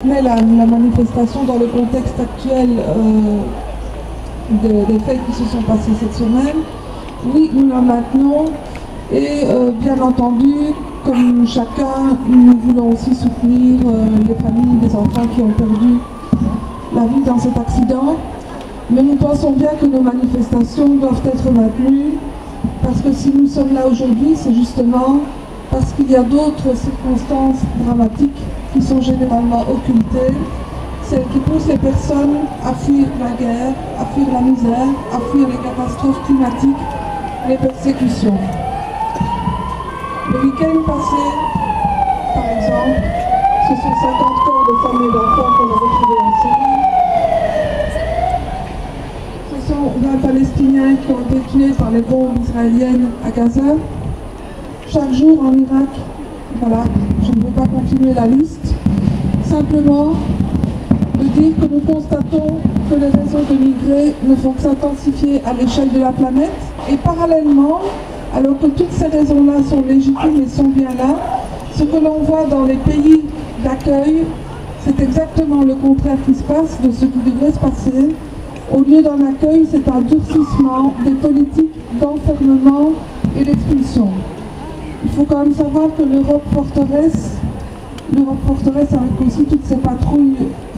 Mais la manifestation dans le contexte actuel des faits qui se sont passés cette semaine, oui, nous la maintenons et bien entendu, comme chacun, nous voulons aussi soutenir les familles des enfants qui ont perdu la vie dans cet accident. Mais nous pensons bien que nos manifestations doivent être maintenues parce que si nous sommes là aujourd'hui, c'est justement parce qu'il y a d'autres circonstances dramatiques qui sont généralement occultées, celles qui poussent les personnes à fuir la guerre, à fuir la misère, à fuir les catastrophes climatiques, les persécutions. Le week-end passé, par exemple, ce sont 50 corps de femmes et d'enfants qu'on a retrouvés en Syrie. Ce sont 20 Palestiniens qui ont été tués par les bombes israéliennes à Gaza. Chaque jour en Irak, voilà, je ne vais pas continuer la liste, simplement de dire que nous constatons que les réseaux de migrés ne font que s'intensifier à l'échelle de la planète et parallèlement, alors que toutes ces raisons-là sont légitimes et sont bien là, ce que l'on voit dans les pays d'accueil, c'est exactement le contraire qui se passe de ce qui devrait se passer. Au lieu d'un accueil, c'est un durcissement des politiques d'enfermement et d'expulsion. Il faut quand même savoir que l'Europe forteresse avec aussi toutes ces patrouilles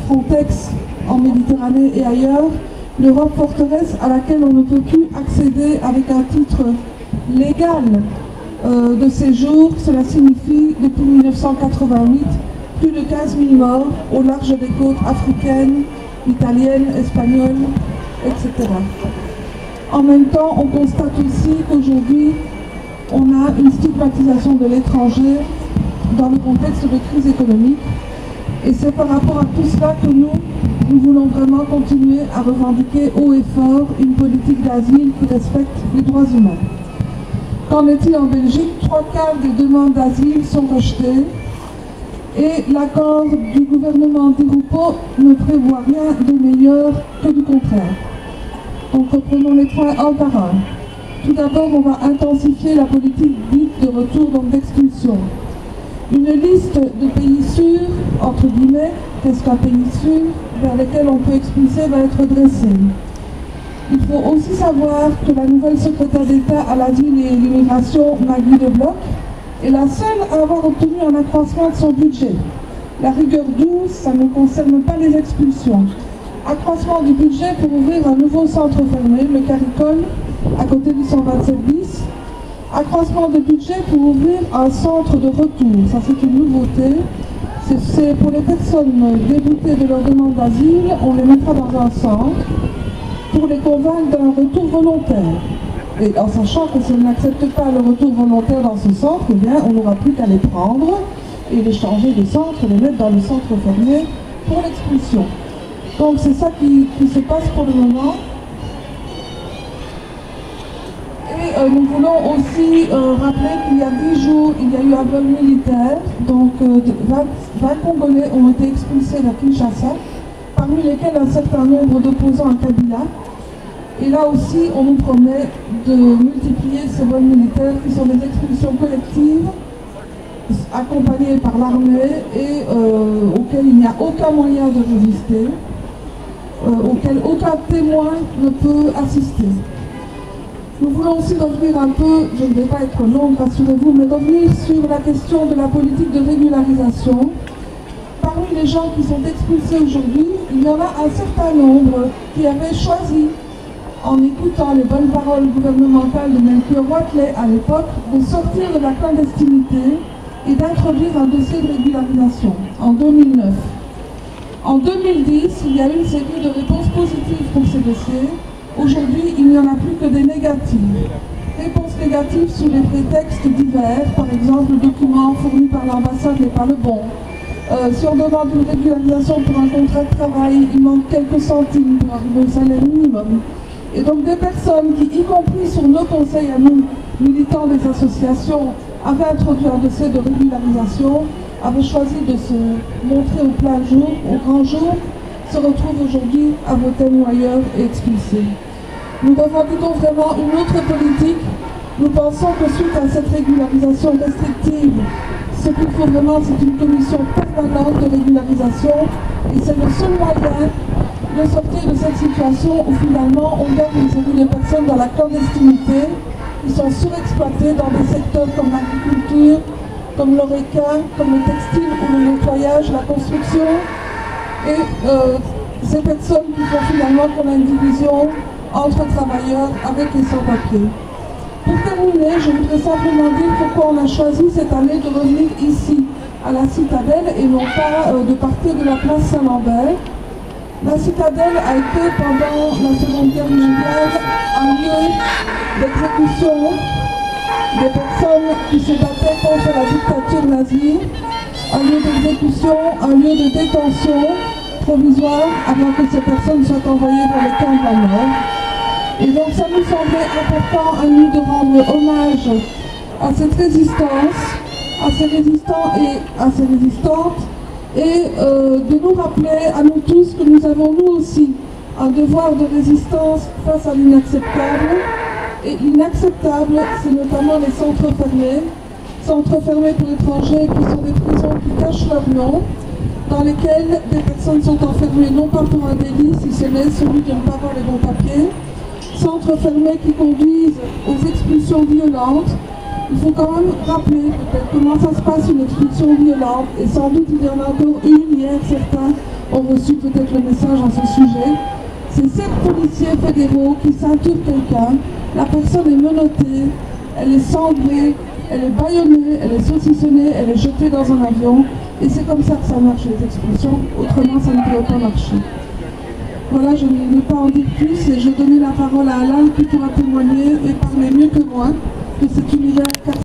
Frontex en Méditerranée et ailleurs, l'Europe forteresse à laquelle on ne peut plus accéder avec un titre légal de séjour, cela signifie depuis 1988 plus de 15 000 morts au large des côtes africaines, italiennes, espagnoles, etc. En même temps, on constate aussi qu'aujourd'hui, on a une stigmatisation de l'étranger dans le contexte de crise économique. Et c'est par rapport à tout cela que nous voulons vraiment continuer à revendiquer haut et fort une politique d'asile qui respecte les droits humains. Qu'en est-il en Belgique? 3/4 des demandes d'asile sont rejetées et l'accord du gouvernement Di Rupo ne prévoit rien de meilleur que du contraire. Donc reprenons les points un par un. Tout d'abord, on va intensifier la politique dite de retour, donc d'expulsion. Une liste de pays sûrs, entre guillemets, qu'est-ce qu'un pays sûr, vers lesquels on peut expulser va être dressée. Il faut aussi savoir que la nouvelle secrétaire d'État à l'asile et l'immigration, Maggie De Bloch, est la seule à avoir obtenu un accroissement de son budget. La rigueur 12, ça ne concerne pas les expulsions. Accroissement du budget pour ouvrir un nouveau centre fermé, le Caricole, à côté du 127 bis. Accroissement de budget pour ouvrir un centre de retour. Ça, c'est une nouveauté. C'est pour les personnes déboutées de leur demande d'asile, on les mettra dans un centre pour les convaincre d'un retour volontaire. Et en sachant que si on n'accepte pas le retour volontaire dans ce centre, eh bien, on n'aura plus qu'à les prendre et les changer de centre, les mettre dans le centre fermé pour l'expulsion. Donc c'est ça qui se passe pour le moment. Et nous voulons aussi rappeler qu'il y a 10 jours, il y a eu un vol militaire, donc 20 Congolais ont été expulsés vers Kinshasa, parmi lesquels un certain nombre d'opposants à Kabila. Et là aussi, on nous promet de multiplier ces vols militaires qui sont des expulsions collectives, accompagnées par l'armée et auxquelles il n'y a aucun moyen de résister, auxquelles aucun témoin ne peut assister. Nous voulons aussi revenir un peu, je ne vais pas être longue, rassurez-vous, mais revenir sur la question de la politique de régularisation. Parmi les gens qui sont expulsés aujourd'hui, il y en a un certain nombre qui avaient choisi, en écoutant les bonnes paroles gouvernementales de Melchior Watley à l'époque, de sortir de la clandestinité et d'introduire un dossier de régularisation en 2009. En 2010, il y a eu une série de réponses positives pour ces dossiers. Aujourd'hui, il n'y en a plus que des négatives. Réponses négatives sous des prétextes divers, par exemple, le document fourni par l'ambassade n'est pas le bon. Si on demande une régularisation pour un contrat de travail, il manque quelques centimes pour arriver au salaire minimum. Et donc des personnes qui, y compris sur nos conseils à nous, militants des associations, avaient introduit un dossier de régularisation, avaient choisi de se montrer au plein jour, au grand jour, se retrouvent aujourd'hui à Votemo ailleurs et expulsés. Nous revendiquons vraiment une autre politique. Nous pensons que suite à cette régularisation restrictive, ce qu'il faut vraiment, c'est une commission permanente de régularisation et c'est le seul moyen de sortir de cette situation où finalement on garde une série de personnes dans la clandestinité qui sont surexploitées dans des secteurs comme l'agriculture, comme l'oreca, comme le textile ou le nettoyage, la construction. Et ces personnes qui font finalement qu'on a une division entre travailleurs avec et sans papier. Pour terminer, je voudrais simplement dire pourquoi on a choisi cette année de revenir ici, à la Citadelle, et non pas de partir de la place Saint-Lambert. La Citadelle a été pendant la Seconde Guerre mondiale un lieu d'exécution des personnes qui se battaient contre la dictature nazie, un lieu d'exécution, un lieu de détention provisoire avant que ces personnes soient envoyées dans les camps de la mort. Et donc ça nous semblait important à nous de rendre hommage à cette résistance, à ces résistants et à ces résistantes, et de nous rappeler à nous tous que nous avons nous aussi un devoir de résistance face à l'inacceptable. Et l'inacceptable, c'est notamment les centres fermés pour étrangers qui sont des prisons qui cachent leur nom, dans lesquelles des personnes sont enfermées non pas pour un délit, si ce n'est celui de ne pas avoir les bons papiers, centres fermés qui conduisent aux expulsions violentes. Il faut quand même rappeler peut-être comment ça se passe une expulsion violente, et sans doute il y en a encore une hier, certains ont reçu peut-être le message à ce sujet. C'est 7 policiers fédéraux qui ceinturent quelqu'un, la personne est menottée, elle est sanglée, elle est bâillonnée, elle est saucissonnée, elle est jetée dans un avion, et c'est comme ça que ça marche les expulsions, autrement ça ne pourrait pas marcher. Voilà, je ne vais pas en dire plus et je vais donner la parole à Alain qui pourra témoigner et parler mieux que moi de cet univers